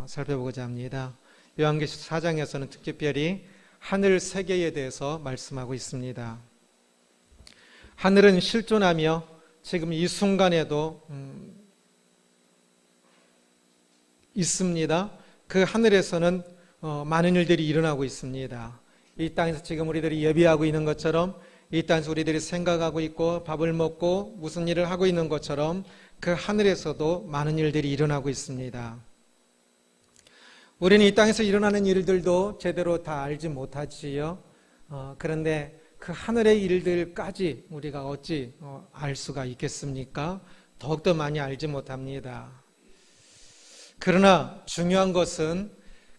살펴보고자 합니다. 요한계시록 4장에서는 특별히 하늘 세계에 대해서 말씀하고 있습니다. 하늘은 실존하며 지금 이 순간에도 있습니다. 그 하늘에서는 많은 일들이 일어나고 있습니다. 이 땅에서 지금 우리들이 예배하고 있는 것처럼, 이 땅에서 우리들이 생각하고 있고 밥을 먹고 무슨 일을 하고 있는 것처럼 그 하늘에서도 많은 일들이 일어나고 있습니다. 우리는 이 땅에서 일어나는 일들도 제대로 다 알지 못하지요. 그런데 그 하늘의 일들까지 우리가 어찌 알 수가 있겠습니까? 더욱더 많이 알지 못합니다. 그러나 중요한 것은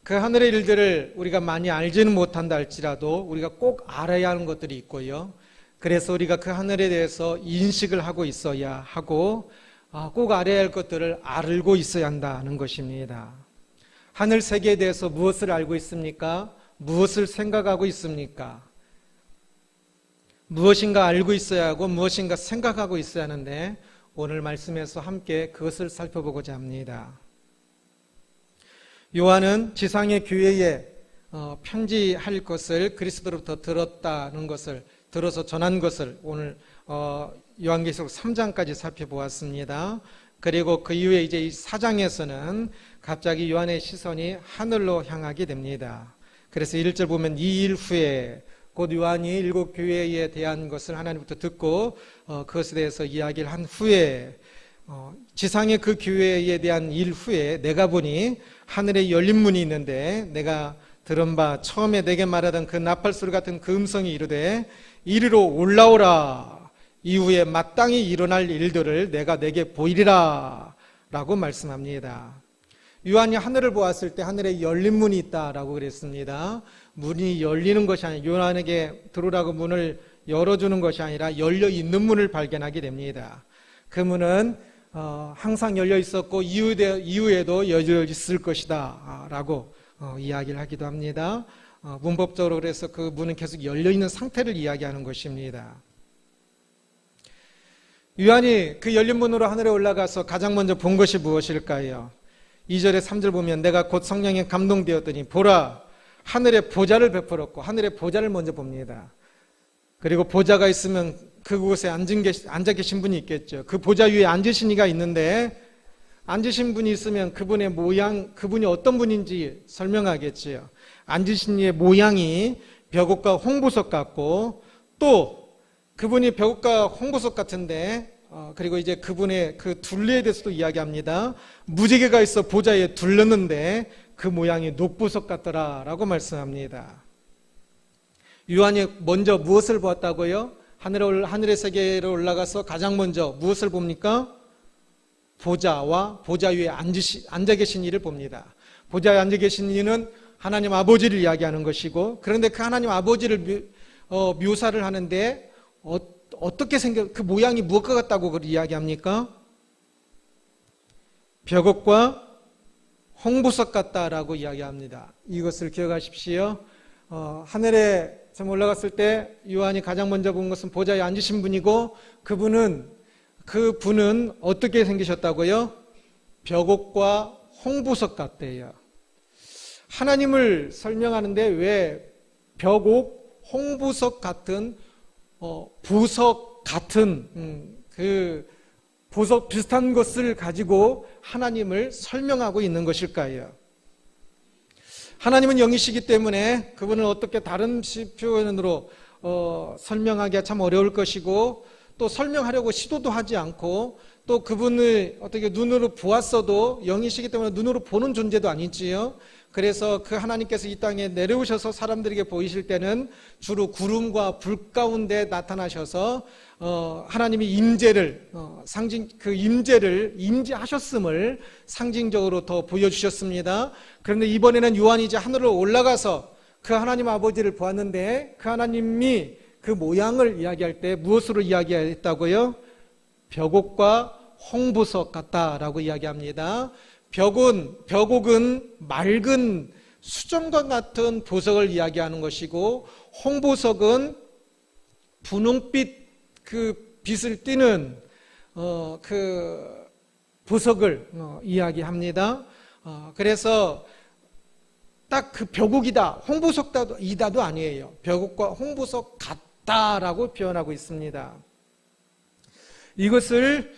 그 하늘의 일들을 우리가 많이 알지는 못한다 할지라도 우리가 꼭 알아야 하는 것들이 있고요. 그래서 우리가 그 하늘에 대해서 인식을 하고 있어야 하고 꼭 알아야 할 것들을 알고 있어야 한다는 것입니다. 하늘 세계에 대해서 무엇을 알고 있습니까? 무엇을 생각하고 있습니까? 무엇인가 알고 있어야 하고 무엇인가 생각하고 있어야 하는데 오늘 말씀에서 함께 그것을 살펴보고자 합니다. 요한은 지상의 교회에 편지할 것을 그리스도로부터 들었다는 것을 들어서 전한 것을 오늘 요한계시록 3장까지 살펴보았습니다. 그리고 그 이후에 이제 이 4장에서는 갑자기 요한의 시선이 하늘로 향하게 됩니다. 그래서 1절 보면 이 일 후에 곧 요한이 7 교회에 대한 것을 하나님부터 듣고 그것에 대해서 이야기를 한 후에 지상의 그 교회에 대한 일 후에 내가 보니 하늘에 열린 문이 있는데 내가 들은 바 처음에 내게 말하던 그 나팔소리 같은 그 음성이 이르되 이리로 올라오라. 이후에 마땅히 일어날 일들을 내가 내게 보이리라 라고 말씀합니다. 요한이 하늘을 보았을 때 하늘에 열린 문이 있다라고 그랬습니다. 문이 열리는 것이 아니라 요한에게 들어오라고 문을 열어주는 것이 아니라 열려 있는 문을 발견하게 됩니다. 그 문은 항상 열려 있었고 이후에도 열려 있을 것이다 라고 이야기를 하기도 합니다. 문법적으로 그래서 그 문은 계속 열려 있는 상태를 이야기하는 것입니다. 요한이 그 열린 문으로 하늘에 올라가서 가장 먼저 본 것이 무엇일까요? 2절에 3절 보면 내가 곧 성령에 감동되었더니 보라 하늘에 보좌를 베풀었고 하늘의 보좌를 먼저 봅니다. 그리고 보좌가 있으면 그곳에 앉아 계신 분이 있겠죠. 그 보좌 위에 앉으신 이가 있는데 앉으신 분이 있으면 그분의 모양, 그분이 어떤 분인지 설명하겠지요. 앉으신 이의 모양이 벽옥과 홍보석 같고 또 그분이 벽옥과 홍보석 같은데 그리고 이제 그분의 그 둘레에 대해서도 이야기합니다. 무지개가 있어 보좌에 둘렀는데 그 모양이 녹보석 같더라라고 말씀합니다. 요한이 먼저 무엇을 보았다고요? 하늘의 세계로 올라가서 가장 먼저 무엇을 봅니까? 보좌와 보좌 위에 앉아 계신 이를 봅니다. 보좌에 앉아 계신 이는 하나님 아버지를 이야기하는 것이고 그런데 그 하나님 아버지를 묘사를 하는데 어떻게 그 모양이 무엇과 같다고 그걸 이야기합니까? 벽옥과 홍보석 같다라고 이야기합니다. 이것을 기억하십시오. 하늘에 처음 올라갔을 때 요한이 가장 먼저 본 것은 보좌에 앉으신 분이고 그 분은 어떻게 생기셨다고요? 벽옥과 홍보석 같대요. 하나님을 설명하는데 왜 벽옥, 홍보석 같은 보석 같은 그 보석 비슷한 것을 가지고 하나님을 설명하고 있는 것일까요? 하나님은 영이시기 때문에 그분을 어떻게 다른 표현으로 설명하기가 참 어려울 것이고 또 설명하려고 시도도 하지 않고 또 그분을 어떻게 눈으로 보았어도 영이시기 때문에 눈으로 보는 존재도 아니지요. 그래서 그 하나님께서 이 땅에 내려오셔서 사람들에게 보이실 때는 주로 구름과 불 가운데 나타나셔서 하나님이 임재를 임재하셨음을 상징적으로 더 보여주셨습니다. 그런데 이번에는 요한이 이제 하늘로 올라가서 그 하나님 아버지를 보았는데 그 하나님이 그 모양을 이야기할 때 무엇으로 이야기했다고요? 벽옥과 홍보석 같다라고 이야기합니다. 벽옥은 맑은 수정과 같은 보석을 이야기하는 것이고 홍보석은 분홍빛 그 빛을 띠는 그 보석을 이야기합니다. 그래서 딱 그 벼국이다, 홍보석이다도 아니에요. 벼국과 홍보석 같다라고 표현하고 있습니다. 이것을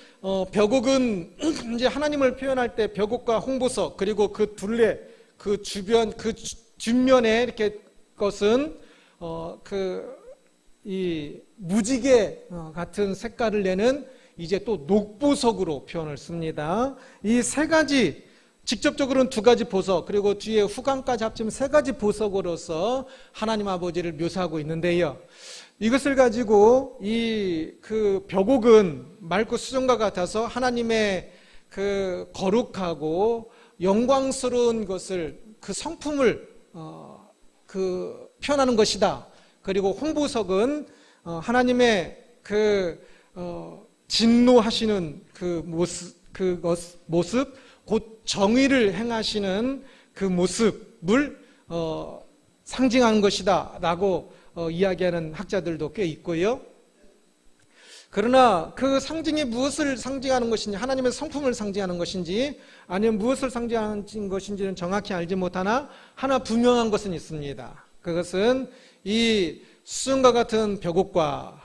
벼국은 이제 하나님을 표현할 때 벼국과 홍보석, 그리고 그 둘레, 그 주변, 그 뒷면에 이렇게 것은 이 무지개 같은 색깔을 내는 이제 또 녹보석으로 표현을 씁니다. 이 세 가지, 직접적으로는 두 가지 보석, 그리고 뒤에 후광까지 합치면 세 가지 보석으로서 하나님 아버지를 묘사하고 있는데요. 이것을 가지고 그 벼곡은 맑고 수정과 같아서 하나님의 그 거룩하고 영광스러운 것을, 그 성품을 그 표현하는 것이다. 그리고 홍보석은 하나님의 그 진노하시는 그 모습, 곧 정의를 행하시는 그 모습을 상징하는 것이다 라고 이야기하는 학자들도 꽤 있고요. 그러나 그 상징이 무엇을 상징하는 것인지, 하나님의 성품을 상징하는 것인지 아니면 무엇을 상징하는 것인지는 정확히 알지 못하나 하나 분명한 것은 있습니다. 그것은 이 수정과 같은 벼곡과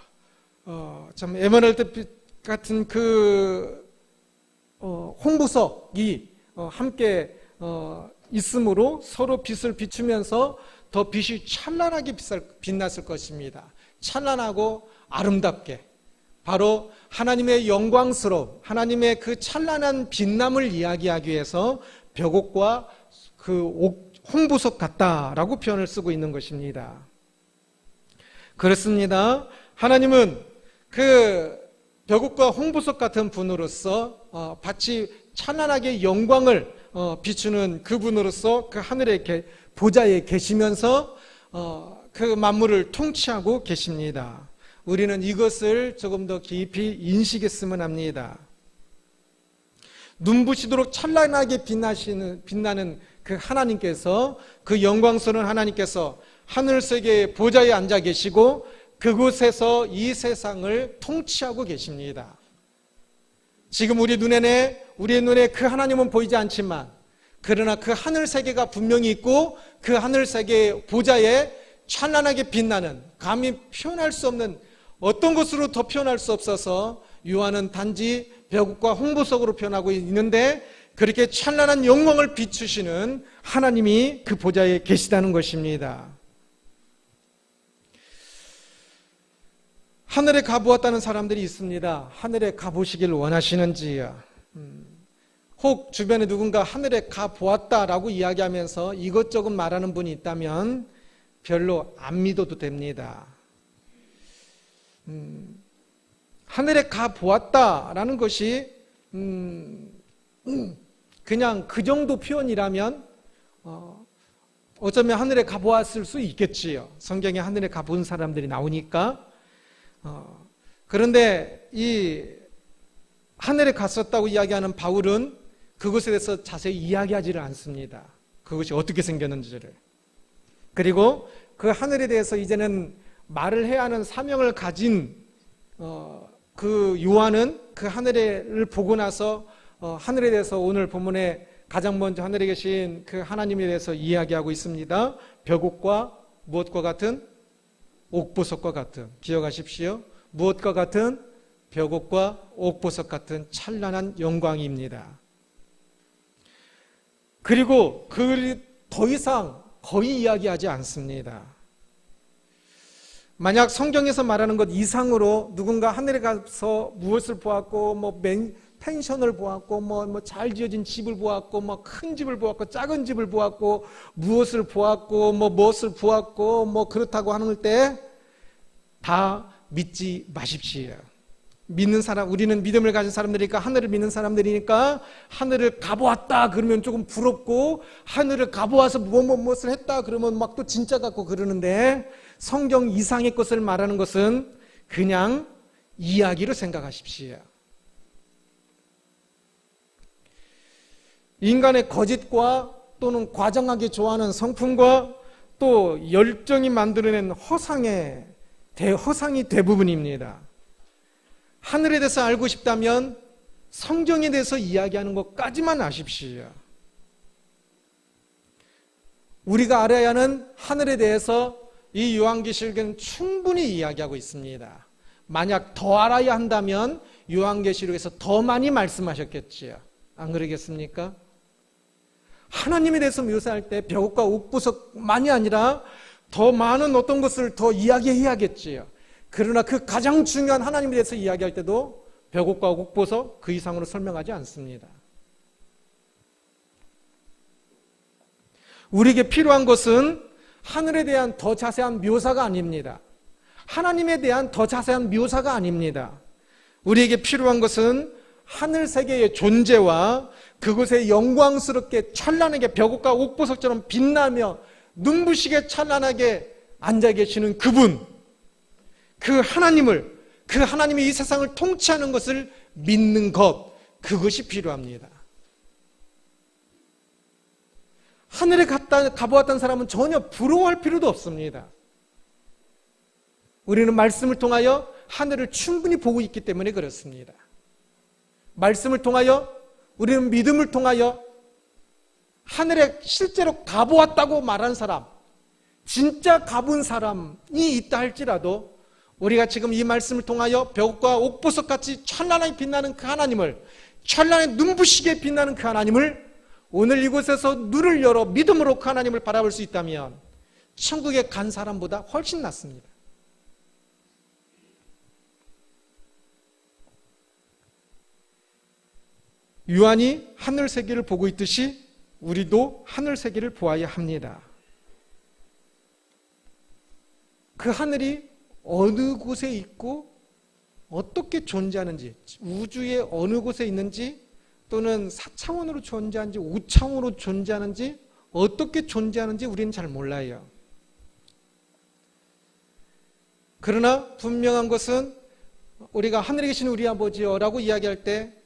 참 에메랄드빛 같은 그 홍보석이 함께 있으므로 서로 빛을 비추면서 더 빛이 찬란하게 빛났을 것입니다. 찬란하고 아름답게, 바로 하나님의 영광스러움, 하나님의 그 찬란한 빛남을 이야기하기 위해서 벼곡과 그 홍보석 같다라고 표현을 쓰고 있는 것입니다. 그렇습니다. 하나님은 그 벼곡과 홍보석 같은 분으로서 마치 찬란하게 영광을 비추는 그분으로서 그 하늘의 보좌에 계시면서 그 만물을 통치하고 계십니다. 우리는 이것을 조금 더 깊이 인식했으면 합니다. 눈부시도록 찬란하게 빛나는 그 하나님께서, 그 영광스러운 하나님께서 하늘세계의 보좌에 앉아 계시고 그곳에서 이 세상을 통치하고 계십니다. 지금 우리의 눈에 그 하나님은 보이지 않지만, 그러나 그 하늘세계가 분명히 있고 그 하늘세계의 보좌에 찬란하게 빛나는, 감히 표현할 수 없는, 어떤 것으로 더 표현할 수 없어서 요한은 단지 벼곡과 홍보석으로 표현하고 있는데, 그렇게 찬란한 영광을 비추시는 하나님이 그 보좌에 계시다는 것입니다. 하늘에 가보았다는 사람들이 있습니다. 하늘에 가보시길 원하시는지요? 혹 주변에 누군가 하늘에 가보았다라고 이야기하면서 이것저것 말하는 분이 있다면 별로 안 믿어도 됩니다. 하늘에 가보았다라는 것이 그냥 그 정도 표현이라면 어쩌면 하늘에 가보았을 수 있겠지요. 성경에 하늘에 가본 사람들이 나오니까. 그런데 이 하늘에 갔었다고 이야기하는 바울은 그것에 대해서 자세히 이야기하지를 않습니다. 그것이 어떻게 생겼는지를. 그리고 그 하늘에 대해서 이제는 말을 해야 하는 사명을 가진 그 요한은 그 하늘을 보고 나서 하늘에 대해서 오늘 본문에 가장 먼저 하늘에 계신 그 하나님에 대해서 이야기하고 있습니다. 벼곡과 무엇과 같은? 옥보석과 같은, 기억하십시오. 무엇과 같은? 벼곡과 옥보석 같은 찬란한 영광입니다. 그리고 더 이상 거의 이야기하지 않습니다. 만약 성경에서 말하는 것 이상으로 누군가 하늘에 가서 무엇을 보았고, 펜션을 보았고, 잘 지어진 집을 보았고, 큰 집을 보았고, 작은 집을 보았고, 무엇을 보았고, 무엇을 보았고, 그렇다고 하는 때 다 믿지 마십시오. 믿는 사람, 우리는 믿음을 가진 사람들이니까, 하늘을 믿는 사람들이니까 하늘을 가보았다 그러면 조금 부럽고, 하늘을 가보아서 무엇을 했다 그러면 막 또 진짜 같고 그러는데, 성경 이상의 것을 말하는 것은 그냥 이야기로 생각하십시오. 인간의 거짓과 또는 과장하게 좋아하는 성품과 또 열정이 만들어낸 허상이 대부분입니다. 하늘에 대해서 알고 싶다면 성경에 대해서 이야기하는 것까지만 아십시오. 우리가 알아야 하는 하늘에 대해서 이 요한계시록에는 충분히 이야기하고 있습니다. 만약 더 알아야 한다면 요한계시록에서 더 많이 말씀하셨겠지요. 안 그러겠습니까? 하나님에 대해서 묘사할 때 벽옥과 옥보석만이 아니라 더 많은 어떤 것을 더 이야기해야겠지요. 그러나 그 가장 중요한 하나님에 대해서 이야기할 때도 벽옥과 옥보석 그 이상으로 설명하지 않습니다. 우리에게 필요한 것은 하늘에 대한 더 자세한 묘사가 아닙니다. 하나님에 대한 더 자세한 묘사가 아닙니다. 우리에게 필요한 것은 하늘 세계의 존재와 그곳에 영광스럽게 찬란하게 벽옥과 옥보석처럼 빛나며 눈부시게 찬란하게 앉아 계시는 그분, 그 하나님이 이 세상을 통치하는 것을 믿는 것, 그것이 필요합니다. 하늘에 가보았던 사람은 전혀 부러워할 필요도 없습니다. 우리는 말씀을 통하여 하늘을 충분히 보고 있기 때문에 그렇습니다. 말씀을 통하여, 우리는 믿음을 통하여 하늘에 실제로 가보았다고 말한 사람, 진짜 가본 사람이 있다 할지라도 우리가 지금 이 말씀을 통하여 벽과 옥보석같이 찬란하게 빛나는 그 하나님을, 찬란하게 눈부시게 빛나는 그 하나님을 오늘 이곳에서 눈을 열어 믿음으로 그 하나님을 바라볼 수 있다면 천국에 간 사람보다 훨씬 낫습니다. 요한이 하늘 세계를 보고 있듯이 우리도 하늘 세계를 보아야 합니다. 그 하늘이 어느 곳에 있고 어떻게 존재하는지, 우주의 어느 곳에 있는지, 또는 4차원으로 존재하는지 5차원으로 존재하는지 어떻게 존재하는지 우리는 잘 몰라요. 그러나 분명한 것은 우리가 하늘에 계신 우리 아버지여라고 이야기할 때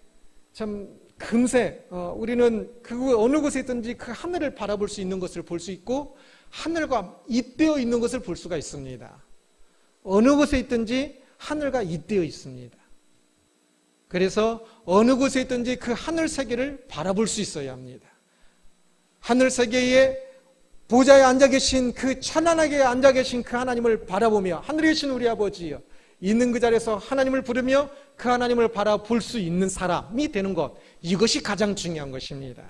참 금세 우리는 그 어느 곳에 있든지 그 하늘을 바라볼 수 있는 것을 볼 수 있고 하늘과 잇대어 있는 것을 볼 수가 있습니다. 어느 곳에 있든지 하늘과 잇대어 있습니다. 그래서 어느 곳에 있든지 그 하늘 세계를 바라볼 수 있어야 합니다. 하늘 세계에 보좌에 앉아 계신 그 찬란하게 앉아 계신 그 하나님을 바라보며 하늘에 계신 우리 아버지여, 있는 그 자리에서 하나님을 부르며 그 하나님을 바라볼 수 있는 사람이 되는 것, 이것이 가장 중요한 것입니다.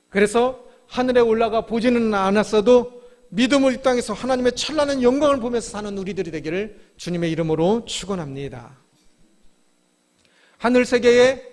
그래서 하늘에 올라가 보지는 않았어도 믿음으로 이 땅에서 하나님의 찬란한 영광을 보면서 사는 우리들이 되기를 주님의 이름으로 축원합니다. 하늘 세계에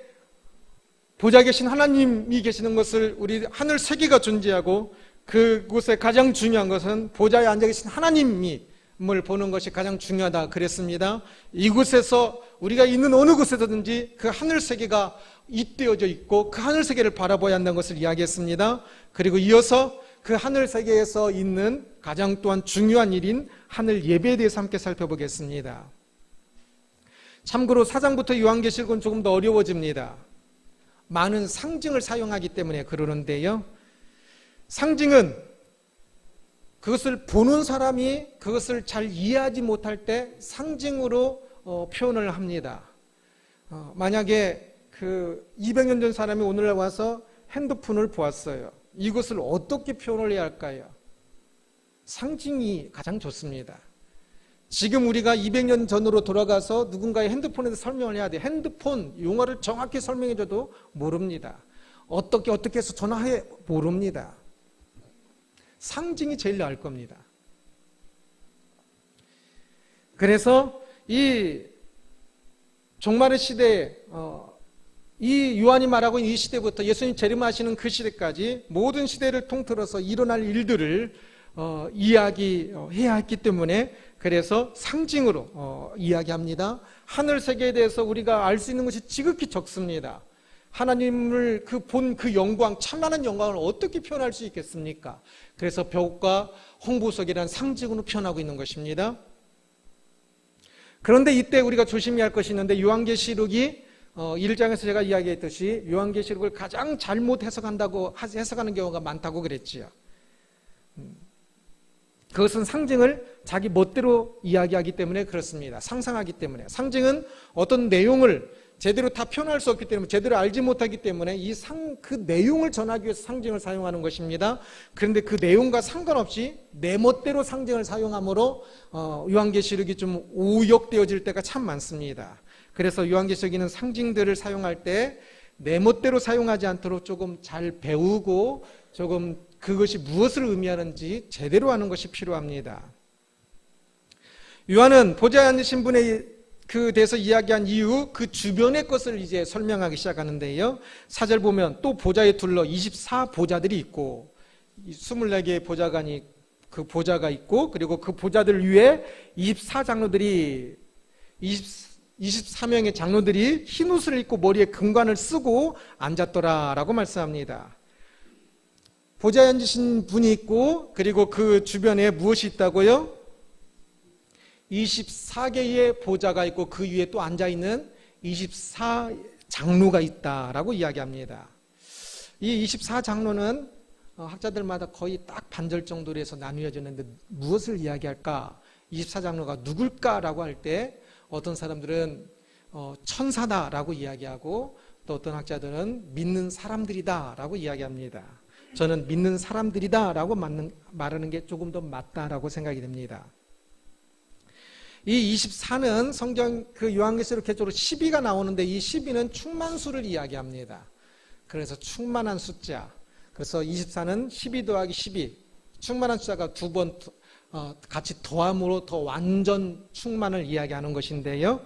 보좌 계신 하나님이 계시는 것을, 우리 하늘 세계가 존재하고 그곳에 가장 중요한 것은 보좌에 앉아 계신 하나님을 보는 것이 가장 중요하다 그랬습니다. 이곳에서 우리가 있는 어느 곳에서든지 그 하늘 세계가 잇대어져 있고 그 하늘 세계를 바라봐야 한다는 것을 이야기했습니다. 그리고 이어서 그 하늘 세계에서 있는 가장 또한 중요한 일인 하늘 예배에 대해서 함께 살펴보겠습니다. 참고로 4장부터 요한계시록은 조금 더 어려워집니다. 많은 상징을 사용하기 때문에 그러는데요. 상징은 그것을 보는 사람이 그것을 잘 이해하지 못할 때 상징으로 표현을 합니다. 만약에 그 200년 전 사람이 오늘날 와서 핸드폰을 보았어요. 이것을 어떻게 표현을 해야 할까요? 상징이 가장 좋습니다. 지금 우리가 200년 전으로 돌아가서 누군가의 핸드폰에 대해서 설명을 해야 돼요. 핸드폰 용어를 정확히 설명해줘도 모릅니다. 어떻게 해서 전화해 모릅니다. 상징이 제일 나을 겁니다. 그래서 이 종말의 시대에 이 요한이 말하고 있는 이 시대부터 예수님 재림하시는 그 시대까지 모든 시대를 통틀어서 일어날 일들을 이야기해야 했기 때문에 그래서 상징으로 이야기합니다. 하늘 세계에 대해서 우리가 알 수 있는 것이 지극히 적습니다. 하나님을 본 그 영광, 찬란한 영광을 어떻게 표현할 수 있겠습니까? 그래서 벽과 홍보석이라는 상징으로 표현하고 있는 것입니다. 그런데 이때 우리가 조심해야 할 것이 있는데, 요한계시록이 1장에서 제가 이야기했듯이 요한계시록을 가장 잘못 해석하는 경우가 많다고 그랬지요. 그것은 상징을 자기 멋대로 이야기하기 때문에 그렇습니다. 상상하기 때문에. 상징은 어떤 내용을 제대로 다 표현할 수 없기 때문에, 제대로 알지 못하기 때문에 그 내용을 전하기 위해서 상징을 사용하는 것입니다. 그런데 그 내용과 상관없이 내 멋대로 상징을 사용함으로 요한계시록이 좀 오역되어질 때가 참 많습니다. 그래서 요한계시록에는 상징들을 사용할 때 내 멋대로 사용하지 않도록 조금 잘 배우고 조금 그것이 무엇을 의미하는지 제대로 하는 것이 필요합니다. 요한은 보좌에 앉으신 분의 그 대해서 이야기한 이후 그 주변의 것을 이제 설명하기 시작하는데요. 4절 보면 또 보좌에 둘러 24보좌들이 있고 24개의 보좌관이 그 보좌가 있고, 그리고 그 보좌들 위에 24장로들이 24명의 장로들이 흰 옷을 입고 머리에 금관을 쓰고 앉았더라라고 말씀합니다. 보좌에 앉으신 분이 있고, 그리고 그 주변에 무엇이 있다고요? 24개의 보좌가 있고 그 위에 또 앉아있는 24장로가 있다라고 이야기합니다. 이 24장로는 학자들마다 거의 딱 반절 정도로 해서 나누어졌는데 무엇을 이야기할까? 24장로가 누굴까라고 할 때 어떤 사람들은 천사다라고 이야기하고, 또 어떤 학자들은 믿는 사람들이다라고 이야기합니다. 저는 믿는 사람들이다라고 말하는 게 조금 더 맞다라고 생각이 됩니다. 이 24는 성경 그 요한계시록 개조로 12가 나오는데, 이 12는 충만수를 이야기합니다. 그래서 충만한 숫자. 그래서 24는 12 더하기 12. 충만한 숫자가 두 번 같이 더함으로 더 완전 충만을 이야기하는 것인데요.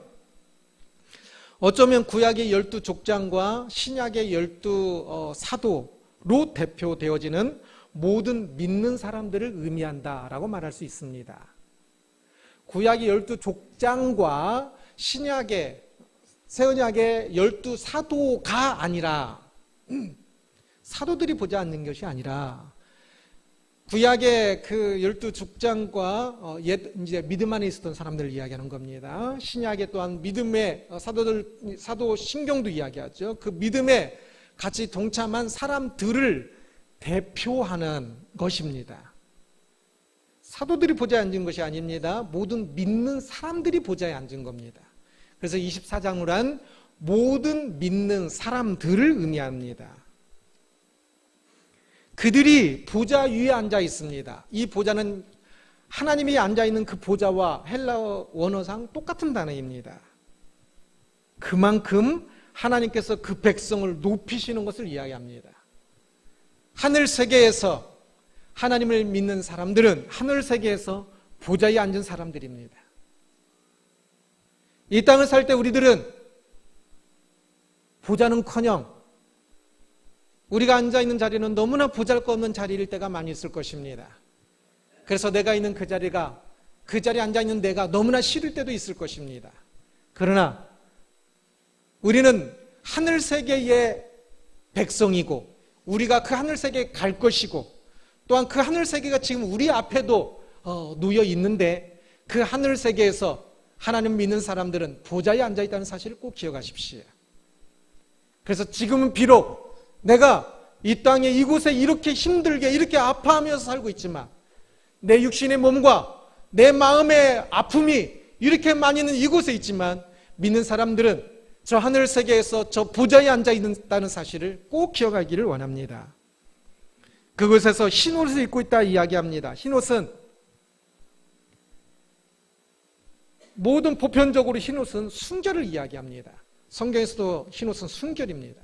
어쩌면 구약의 12족장과 신약의 12사도로 대표되어지는 모든 믿는 사람들을 의미한다라고 말할 수 있습니다. 구약의 12족장과 신약의 새언약의 12사도가 아니라, 사도들이 보지 않는 것이 아니라 구약의 그 12족장과 이제 믿음 안에 있었던 사람들을 이야기하는 겁니다. 신약의 또한 믿음의 사도 신경도 이야기하죠. 그 믿음에 같이 동참한 사람들을 대표하는 것입니다. 사도들이 보좌에 앉은 것이 아닙니다. 모든 믿는 사람들이 보좌에 앉은 겁니다. 그래서 24장로란 모든 믿는 사람들을 의미합니다. 그들이 보좌 위에 앉아 있습니다. 이 보좌는 하나님이 앉아 있는 그 보좌와 헬라어 원어상 똑같은 단어입니다. 그만큼 하나님께서 그 백성을 높이시는 것을 이야기합니다. 하늘 세계에서 하나님을 믿는 사람들은 하늘 세계에서 보좌에 앉은 사람들입니다. 이 땅을 살 때 우리들은 보좌는커녕 우리가 앉아있는 자리는 너무나 보잘것없는 자리일 때가 많이 있을 것입니다. 그래서 내가 있는 그 자리가, 그 자리에 앉아있는 내가 너무나 싫을 때도 있을 것입니다. 그러나 우리는 하늘 세계의 백성이고, 우리가 그 하늘 세계에 갈 것이고, 또한 그 하늘 세계가 지금 우리 앞에도 놓여 있는데, 그 하늘 세계에서 하나님 믿는 사람들은 보좌에 앉아있다는 사실을 꼭 기억하십시오. 그래서 지금은 비록 내가 이 땅에 이곳에 이렇게 힘들게 이렇게 아파하면서 살고 있지만, 내 육신의 몸과 내 마음의 아픔이 이렇게 많이 있는 이곳에 있지만, 믿는 사람들은 저 하늘 세계에서 저 보좌에 앉아 있다는 사실을 꼭 기억하기를 원합니다. 그곳에서 흰옷을 입고 있다 이야기합니다. 흰옷은 모든 보편적으로 흰옷은 순결을 이야기합니다. 성경에서도 흰옷은 순결입니다.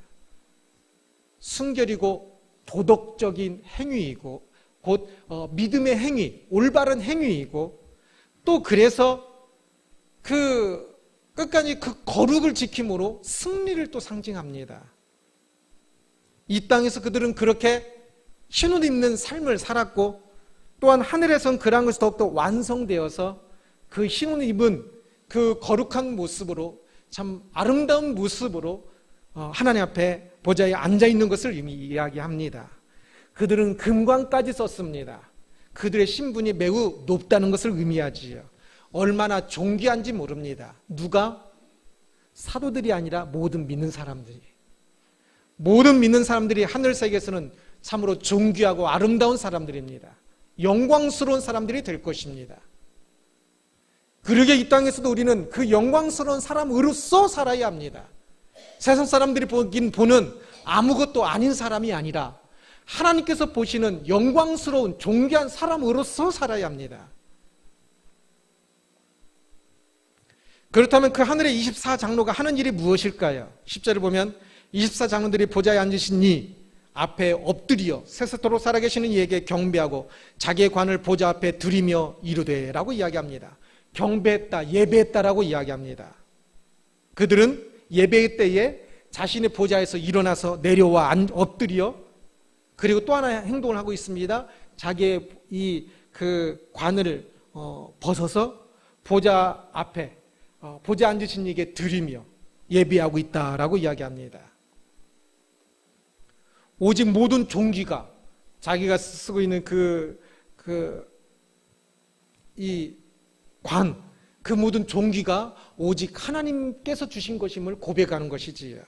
순결이고 도덕적인 행위이고, 곧 믿음의 행위, 올바른 행위이고, 또 그래서 그 끝까지 그 거룩을 지킴으로 승리를 또 상징합니다. 이 땅에서 그들은 그렇게 흰옷 입는 삶을 살았고, 또한 하늘에선 그런 것이 더욱더 완성되어서 그 흰옷 입은 그 거룩한 모습으로, 참 아름다운 모습으로 하나님 앞에 보좌에 앉아있는 것을 이야기합니다. 그들은 금관까지 썼습니다. 그들의 신분이 매우 높다는 것을 의미하지요. 얼마나 존귀한지 모릅니다. 누가? 사도들이 아니라 모든 믿는 사람들이. 모든 믿는 사람들이 하늘 세계에서는 참으로 존귀하고 아름다운 사람들입니다. 영광스러운 사람들이 될 것입니다. 그러게 이 땅에서도 우리는 그 영광스러운 사람으로서 살아야 합니다. 세상 사람들이 보는 아무것도 아닌 사람이 아니라 하나님께서 보시는 영광스러운 존귀한 사람으로서 살아야 합니다. 그렇다면 그 하늘의 24장로가 하는 일이 무엇일까요? 10절을 보면 24장로들이 보좌에 앉으신 이 앞에 엎드려 세세토록 살아계시는 이에게 경배하고 자기의 관을 보좌 앞에 드리며 이르되 라고 이야기합니다. 경배했다, 예배했다라고 이야기합니다. 그들은 예배 때에 자신의 보좌에서 일어나서 내려와 엎드려, 그리고 또 하나 행동을 하고 있습니다. 자기의 그 관을 벗어서 보좌 앞에 보좌 앉으신 이에게 드리며 예배하고 있다라고 이야기합니다. 오직 모든 존귀가 자기가 쓰고 있는 이 관, 그 모든 존귀가 오직 하나님께서 주신 것임을 고백하는 것이지요.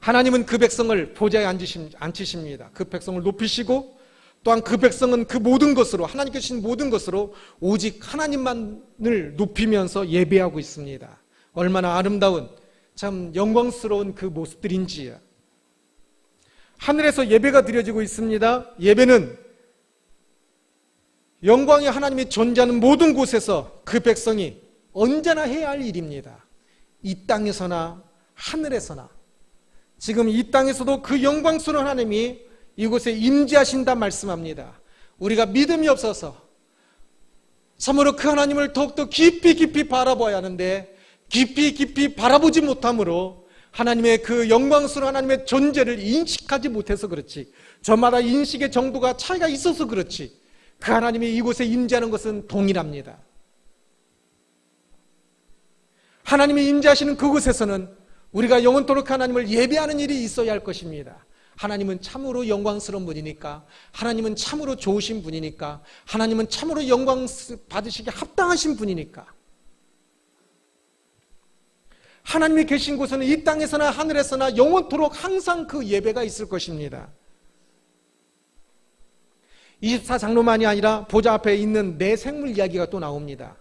하나님은 그 백성을 보좌에 앉히십니다. 그 백성을 높이시고 또한 그 백성은 그 모든 것으로, 하나님께서 주신 모든 것으로 오직 하나님만을 높이면서 예배하고 있습니다. 얼마나 아름다운, 참 영광스러운 그 모습들인지요. 하늘에서 예배가 드려지고 있습니다. 예배는 영광의 하나님이 존재하는 모든 곳에서 그 백성이 언제나 해야 할 일입니다. 이 땅에서나 하늘에서나. 지금 이 땅에서도 그 영광스러운 하나님이 이곳에 임재하신다 말씀합니다. 우리가 믿음이 없어서 참으로 그 하나님을 더욱더 깊이 바라봐야 하는데 깊이 바라보지 못함으로 하나님의 그 영광스러운 하나님의 존재를 인식하지 못해서 그렇지, 저마다 인식의 정도가 차이가 있어서 그렇지, 그 하나님이 이곳에 임재하는 것은 동일합니다. 하나님이 임재하시는 그곳에서는 우리가 영원토록 하나님을 예배하는 일이 있어야 할 것입니다. 하나님은 참으로 영광스러운 분이니까, 하나님은 참으로 좋으신 분이니까, 하나님은 참으로 영광 받으시기에 합당하신 분이니까. 하나님이 계신 곳에는 이 땅에서나 하늘에서나 영원토록 항상 그 예배가 있을 것입니다. 24장로만이 아니라 보좌 앞에 있는 네 생물 이야기가 또 나옵니다.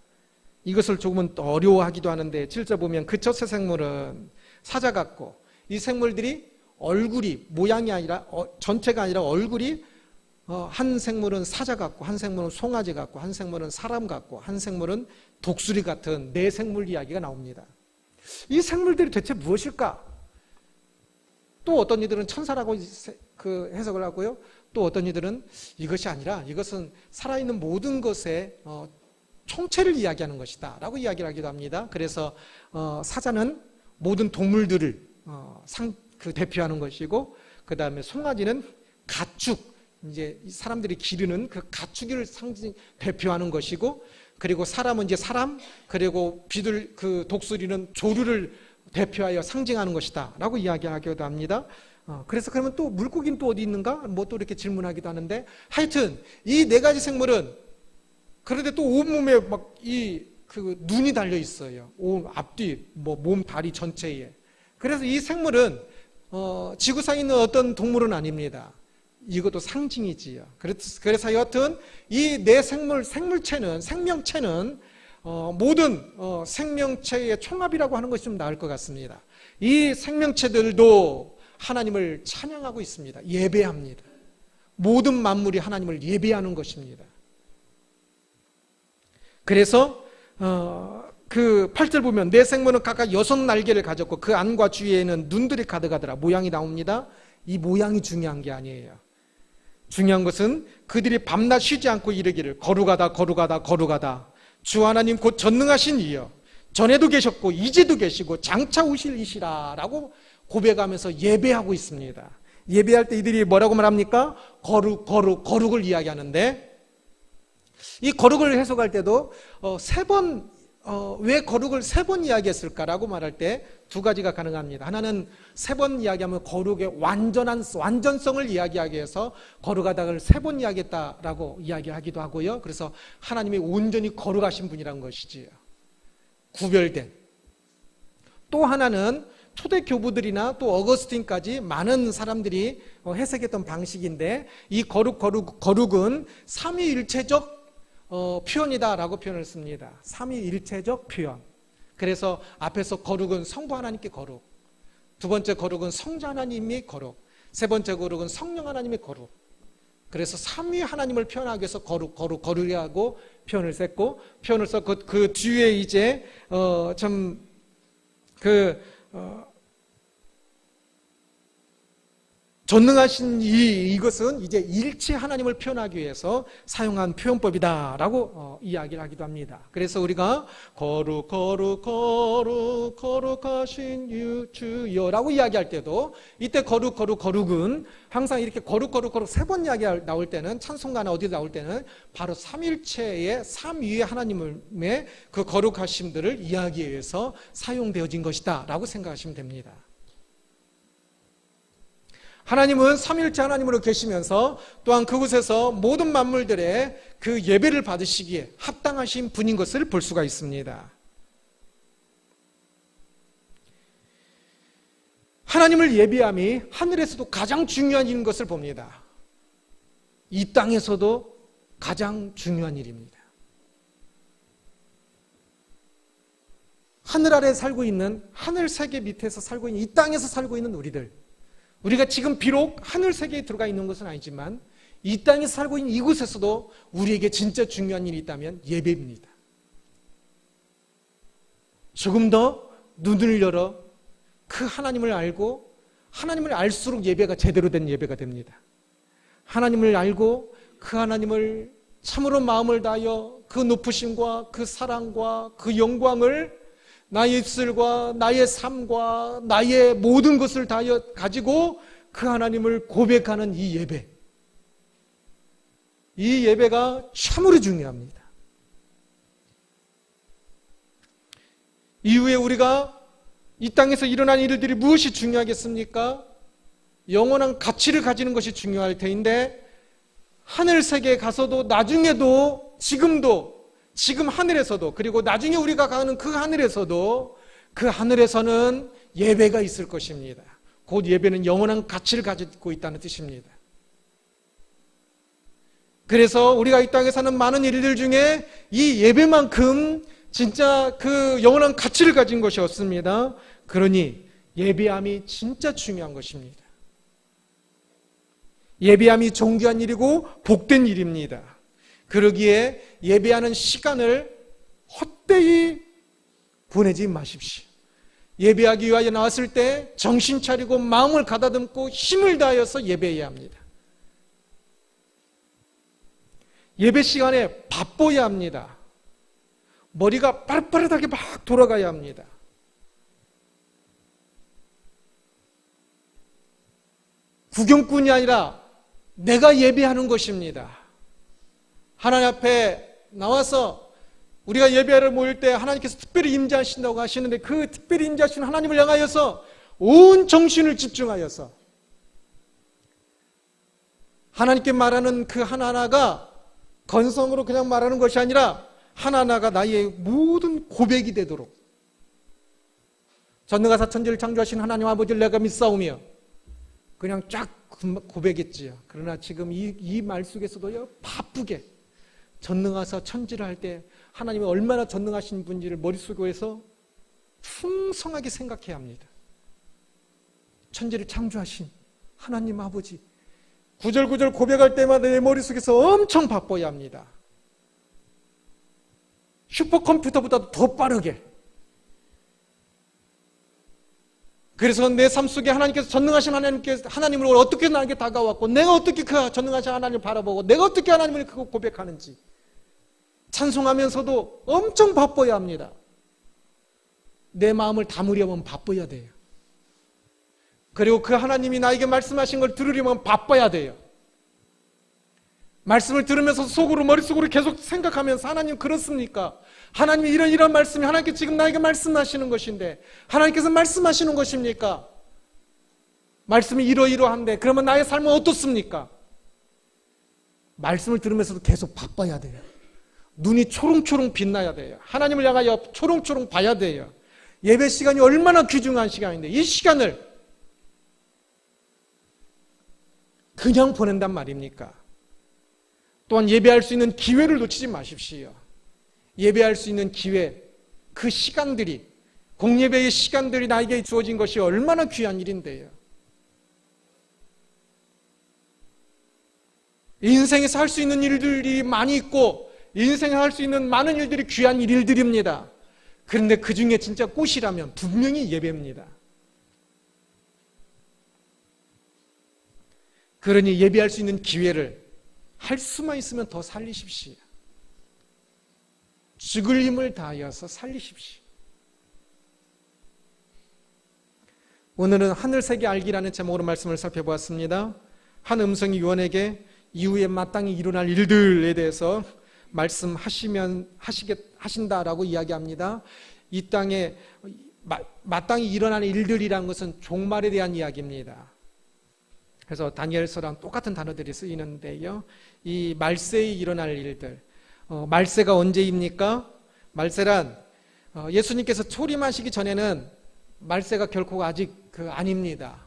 이것을 조금은 어려워하기도 하는데 7절 보면 그 첫 새 생물은 사자 같고, 이 생물들이 얼굴이 모양이 아니라 전체가 아니라 얼굴이 한 생물은 사자 같고, 한 생물은 송아지 같고, 한 생물은 사람 같고, 한 생물은 독수리 같은 네 생물 이야기가 나옵니다. 이 생물들이 대체 무엇일까? 또 어떤 이들은 천사라고 해석을 하고요. 또 어떤 이들은 이것이 아니라 이것은 살아있는 모든 것의 총체를 이야기하는 것이다 라고 이야기를 하기도 합니다. 그래서 사자는 모든 동물들을 대표하는 것이고, 그 다음에 송아지는 가축, 이제 사람들이 기르는 그 가축을 대표하는 것이고, 그리고 사람은 이제 사람, 그리고 그 독수리는 조류를 대표하여 상징하는 것이다 라고 이야기하기도 합니다. 그래서 그러면 또 물고기는 또 어디 있는가? 뭐 또 이렇게 질문하기도 하는데, 하여튼 이 네 가지 생물은 그런데 또 온몸에 막 그 눈이 달려 있어요. 앞뒤, 몸, 다리 전체에. 그래서 이 생물은 지구상에 있는 어떤 동물은 아닙니다. 이것도 상징이지요. 그래서 여하튼 이 네 생명체는 모든 생명체의 총합이라고 하는 것이 좀 나을 것 같습니다. 이 생명체들도 하나님을 찬양하고 있습니다. 예배합니다. 모든 만물이 하나님을 예배하는 것입니다. 그래서 그 8절 보면 네 생물은 각각 6날개를 가졌고 그 안과 주위에는 눈들이 가득하더라. 모양이 나옵니다. 이 모양이 중요한 게 아니에요. 중요한 것은 그들이 밤낮 쉬지 않고 이르기를 거룩하다 주 하나님 곧 전능하신 이여, 전에도 계셨고 이제도 계시고 장차 오실 이시라 라고 고백하면서 예배하고 있습니다. 예배할 때 이들이 뭐라고 말합니까? 거룩을 이야기하는데, 이 거룩을 해석할 때도 왜 거룩을 3번 이야기했을까라고 말할 때 두 가지가 가능합니다. 하나는 3번 이야기하면 거룩의 완전성을 이야기하기 위해서 거룩하다를 3번 이야기했다라고 이야기하기도 하고요. 그래서 하나님이 온전히 거룩하신 분이란 것이지요. 구별된. 또 하나는 초대 교부들이나 또 어거스틴까지 많은 사람들이 해석했던 방식인데, 이 거룩은 삼위일체적 표현이다라고 표현을 씁니다. 삼위일체적 표현. 그래서 앞에서 거룩은 성부 하나님께 거룩, 두 번째 거룩은 성자 하나님의 거룩, 세 번째 거룩은 성령 하나님의 거룩. 그래서 삼위 하나님을 표현하기 위해서 거룩이라고 표현을 썼고, 표현을 썼고, 그 뒤에 이제 전능하신 이것은 이제 일체 하나님을 표현하기 위해서 사용한 표현법이다라고 이야기를 하기도 합니다. 그래서 우리가 거룩하신 주여라고 이야기할 때도 이때 거룩은 항상 이렇게 거룩 세 번 이야기 나올 때는, 찬송가나 어디 나올 때는 바로 삼일체의 삼위의 하나님의 그 거룩하심들을 이야기하기 위해서 사용되어진 것이다라고 생각하시면 됩니다. 하나님은 삼위일체 하나님으로 계시면서 또한 그곳에서 모든 만물들의 그 예배를 받으시기에 합당하신 분인 것을 볼 수가 있습니다. 하나님을 예배함이 하늘에서도 가장 중요한 일인 것을 봅니다. 이 땅에서도 가장 중요한 일입니다. 하늘 아래 살고 있는, 하늘 세계 밑에서 살고 있는, 이 땅에서 살고 있는 우리가 지금 비록 하늘 세계에 들어가 있는 것은 아니지만 이 땅에 살고 있는 이곳에서도 우리에게 진짜 중요한 일이 있다면 예배입니다. 조금 더 눈을 열어 그 하나님을 알고, 하나님을 알수록 예배가 제대로 된 예배가 됩니다. 하나님을 알고 그 하나님을 참으로 마음을 다하여 그 높으심과 그 사랑과 그 영광을 나의 입술과 나의 삶과 나의 모든 것을 다하여 가지고 그 하나님을 고백하는 이 예배, 이 예배가 참으로 중요합니다. 이후에 우리가 이 땅에서 일어난 일들이 무엇이 중요하겠습니까? 영원한 가치를 가지는 것이 중요할 터인데, 하늘 세계에 가서도 나중에도 지금 하늘에서도, 그리고 나중에 우리가 가는 그 하늘에서도, 그 하늘에서는 예배가 있을 것입니다. 곧 예배는 영원한 가치를 가지고 있다는 뜻입니다. 그래서 우리가 이 땅에 사는 많은 일들 중에 이 예배만큼 진짜 그 영원한 가치를 가진 것이 없습니다. 그러니 예배함이 진짜 중요한 것입니다. 예배함이 존귀한 일이고 복된 일입니다. 그러기에 예배하는 시간을 헛되이 보내지 마십시오. 예배하기 위하여 나왔을 때 정신 차리고 마음을 가다듬고 힘을 다하여서 예배해야 합니다. 예배 시간에 바빠야 합니다. 머리가 빠릿빠릿하게 막 돌아가야 합니다. 구경꾼이 아니라 내가 예배하는 것입니다. 하나님 앞에 나와서 우리가 예배를 모일 때 하나님께서 특별히 임재하신다고 하시는데, 그 특별히 임재하신 하나님을 향하여서 온 정신을 집중하여서 하나님께 말하는 그 하나하나가 건성으로 그냥 말하는 것이 아니라 하나하나가 나의 모든 고백이 되도록, 전능하사 천지를 창조하신 하나님 아버지를 내가 믿사오며, 그냥 쫙 고백했지요. 그러나 지금 이 말 속에서도 바쁘게 전능하사 천지를 할 때 하나님이 얼마나 전능하신 분인지를 머릿속에서 풍성하게 생각해야 합니다. 천지를 창조하신 하나님 아버지, 구절구절 고백할 때마다 내 머릿속에서 엄청 바빠야 합니다. 슈퍼컴퓨터보다 더 빠르게. 그래서 내 삶 속에 하나님께서 전능하신 하나님을 어떻게 나에게 다가왔고, 내가 어떻게 그 전능하신 하나님을 바라보고, 내가 어떻게 하나님을 그거 고백하는지 찬송하면서도 엄청 바빠야 합니다. 내 마음을 담으려면 바빠야 돼요. 그리고 그 하나님이 나에게 말씀하신 걸 들으려면 바빠야 돼요. 말씀을 들으면서 머릿속으로 계속 생각하면서, 하나님 그렇습니까? 하나님이 이런 말씀이 하나님께서 지금 나에게 말씀하시는 것인데, 하나님께서 말씀하시는 것입니까? 말씀이 이러이러한데 그러면 나의 삶은 어떻습니까? 말씀을 들으면서도 계속 바빠야 돼요. 눈이 초롱초롱 빛나야 돼요. 하나님을 향하여 초롱초롱 봐야 돼요. 예배 시간이 얼마나 귀중한 시간인데 이 시간을 그냥 보낸단 말입니까? 또한 예배할 수 있는 기회를 놓치지 마십시오. 예배할 수 있는 기회, 그 시간들이 공예배의 시간들이 나에게 주어진 것이 얼마나 귀한 일인데요. 인생에서 할 수 있는 일들이 많이 있고 인생에 할 수 있는 많은 일들이 귀한 일들입니다. 그런데 그 중에 진짜 꽃이라면 분명히 예배입니다. 그러니 예배할 수 있는 기회를 할 수만 있으면 더 살리십시오. 죽을 힘을 다하여서 살리십시오. 오늘은 하늘세계 알기라는 제목으로 말씀을 살펴보았습니다. 한 음성이 요한에게 이후에 마땅히 일어날 일들에 대해서 하신다라고 이야기합니다. 이 땅에 마땅히 일어나는 일들이라는 것은 종말에 대한 이야기입니다. 그래서 다니엘서랑 똑같은 단어들이 쓰이는데요. 이 말세에 일어날 일들, 말세가 언제입니까? 말세란 예수님께서 초림하시기 전에는 말세가 결코 아직 아닙니다.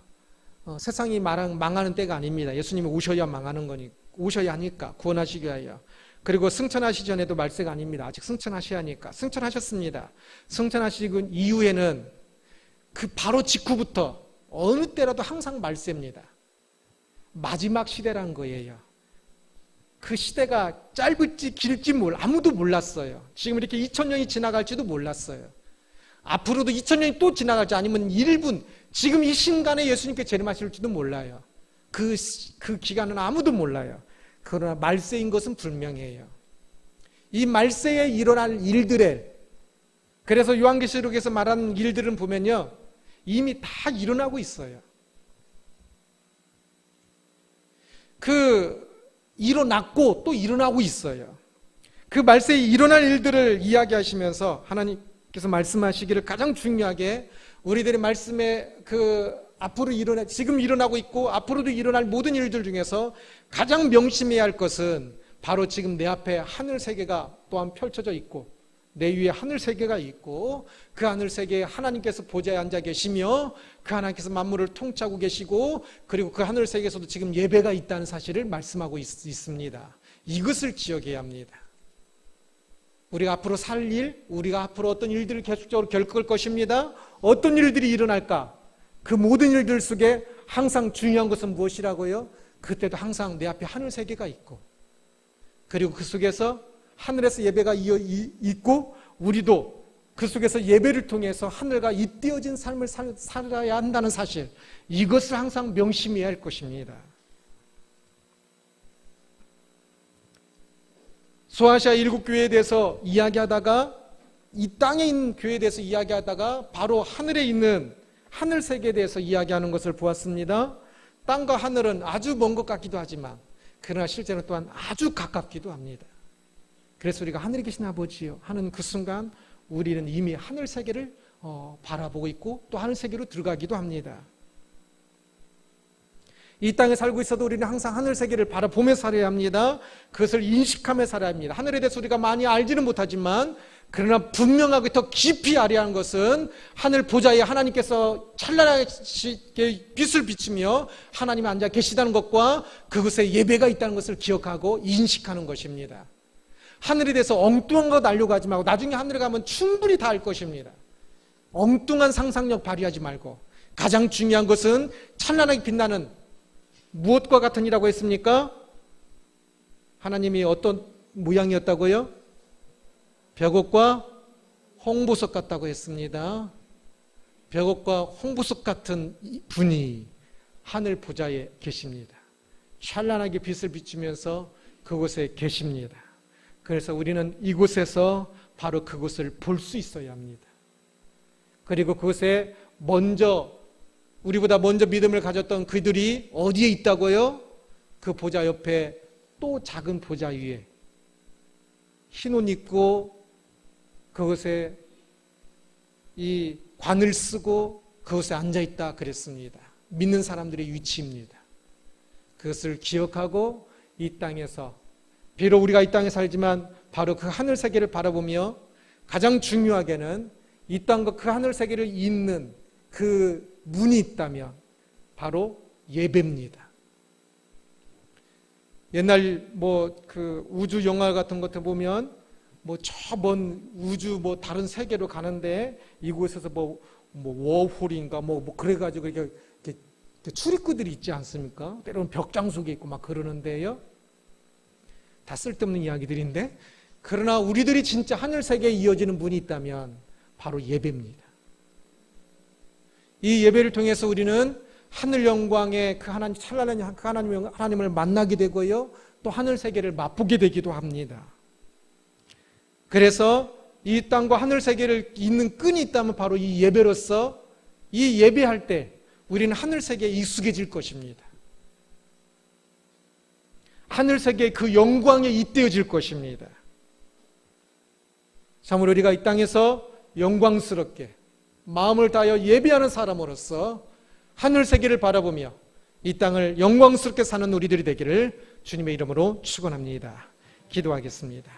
세상이 망하는 때가 아닙니다. 예수님이 오셔야 망하는 거니 오셔야 하니까 구원하시기 위하여. 그리고 승천하시기 전에도 말세가 아닙니다. 아직 승천하셔야 하니까. 승천하셨습니다. 승천하시고 이후에는 그 바로 직후부터 어느 때라도 항상 말세입니다. 마지막 시대란 거예요. 그 시대가 짧을지 길지 아무도 몰랐어요. 지금 이렇게 2000년이 지나갈지도 몰랐어요. 앞으로도 2000년이 또 지나갈지 아니면 1분 지금 이 순간에 예수님께 재림하실지도 몰라요. 그 기간은 아무도 몰라요. 그러나 말세인 것은 분명해요. 이 말세에 일어날 일들에, 그래서 요한계시록에서 말하는 일들은 보면요 이미 다 일어나고 있어요. 일어났고 또 일어나고 있어요. 그 말세에 일어날 일들을 이야기하시면서 하나님께서 말씀하시기를 가장 중요하게 우리들의 말씀에 앞으로 지금 일어나고 있고 앞으로도 일어날 모든 일들 중에서 가장 명심해야 할 것은 바로 지금 내 앞에 하늘 세계가 또한 펼쳐져 있고 내 위에 하늘 세계가 있고 그 하늘 세계에 하나님께서 보좌에 앉아 계시며 그 하나님께서 만물을 통치하고 계시고 그리고 그 하늘 세계에서도 지금 예배가 있다는 사실을 말씀하고 있습니다. 이것을 기억해야 합니다. 우리가 앞으로 살 일, 우리가 앞으로 어떤 일들을 계속적으로 겪을 것입니다. 어떤 일들이 일어날까? 그 모든 일들 속에 항상 중요한 것은 무엇이라고요? 그때도 항상 내 앞에 하늘 세계가 있고 그리고 그 속에서 하늘에서 예배가 있고 우리도 그 속에서 예배를 통해서 하늘과 잇대어진 삶을 살아야 한다는 사실, 이것을 항상 명심해야 할 것입니다. 소아시아 7교회에 대해서 이야기하다가 이 땅에 있는 교회에 대해서 이야기하다가 바로 하늘에 있는 하늘 세계에 대해서 이야기하는 것을 보았습니다. 땅과 하늘은 아주 먼 것 같기도 하지만 그러나 실제는 또한 아주 가깝기도 합니다. 그래서 우리가 하늘에 계신 아버지요 하는 그 순간 우리는 이미 하늘 세계를 바라보고 있고 또 하늘 세계로 들어가기도 합니다. 이 땅에 살고 있어도 우리는 항상 하늘 세계를 바라보며 살아야 합니다. 그것을 인식하며 살아야 합니다. 하늘에 대해서 우리가 많이 알지는 못하지만 그러나 분명하게 더 깊이 알아야 하는 것은 하늘 보좌에 하나님께서 찬란하게 빛을 비치며 하나님이 앉아 계시다는 것과 그것에 예배가 있다는 것을 기억하고 인식하는 것입니다. 하늘에 대해서 엉뚱한 것 알려고 하지 말고 나중에 하늘에 가면 충분히 다 알 것입니다. 엉뚱한 상상력 발휘하지 말고 가장 중요한 것은 찬란하게 빛나는 무엇과 같은 이라고 했습니까? 하나님이 어떤 모양이었다고요? 벽옥과 홍보석 같다고 했습니다. 벽옥과 홍보석 같은 분이 하늘 보좌에 계십니다. 찬란하게 빛을 비추면서 그곳에 계십니다. 그래서 우리는 이곳에서 바로 그곳을 볼 수 있어야 합니다. 그리고 그곳에 우리보다 먼저 믿음을 가졌던 그들이 어디에 있다고요? 그 보좌 옆에 또 작은 보좌 위에 흰 옷 입고 그곳에 이 관을 쓰고 그곳에 앉아있다 그랬습니다. 믿는 사람들의 위치입니다. 그것을 기억하고 이 땅에서 비록 우리가 이 땅에 살지만 바로 그 하늘 세계를 바라보며 가장 중요하게는 이 땅과 그 하늘 세계를 잇는 그 문이 있다면 바로 예배입니다. 옛날 그 우주 영화 같은 것들 보면 뭐 저 먼 우주 뭐 다른 세계로 가는데 이곳에서 뭐 워홀인가 뭐 그래가지고 이렇게 출입구들이 있지 않습니까? 때로는 벽장 속에 있고 막 그러는데요. 다 쓸데없는 이야기들인데, 그러나 우리들이 진짜 하늘 세계에 이어지는 문이 있다면 바로 예배입니다. 이 예배를 통해서 우리는 하늘 영광의 그 하나님, 찬란한 그 하나님을 만나게 되고요, 또 하늘 세계를 맛보게 되기도 합니다. 그래서 이 땅과 하늘 세계를 잇는 끈이 있다면 바로 이 예배로서, 이 예배할 때 우리는 하늘 세계에 익숙해질 것입니다. 하늘 세계의 그 영광에 잇대어질 것입니다. 참으로 우리가 이 땅에서 영광스럽게 마음을 다하여 예배하는 사람으로서 하늘 세계를 바라보며 이 땅을 영광스럽게 사는 우리들이 되기를 주님의 이름으로 축원합니다. 기도하겠습니다.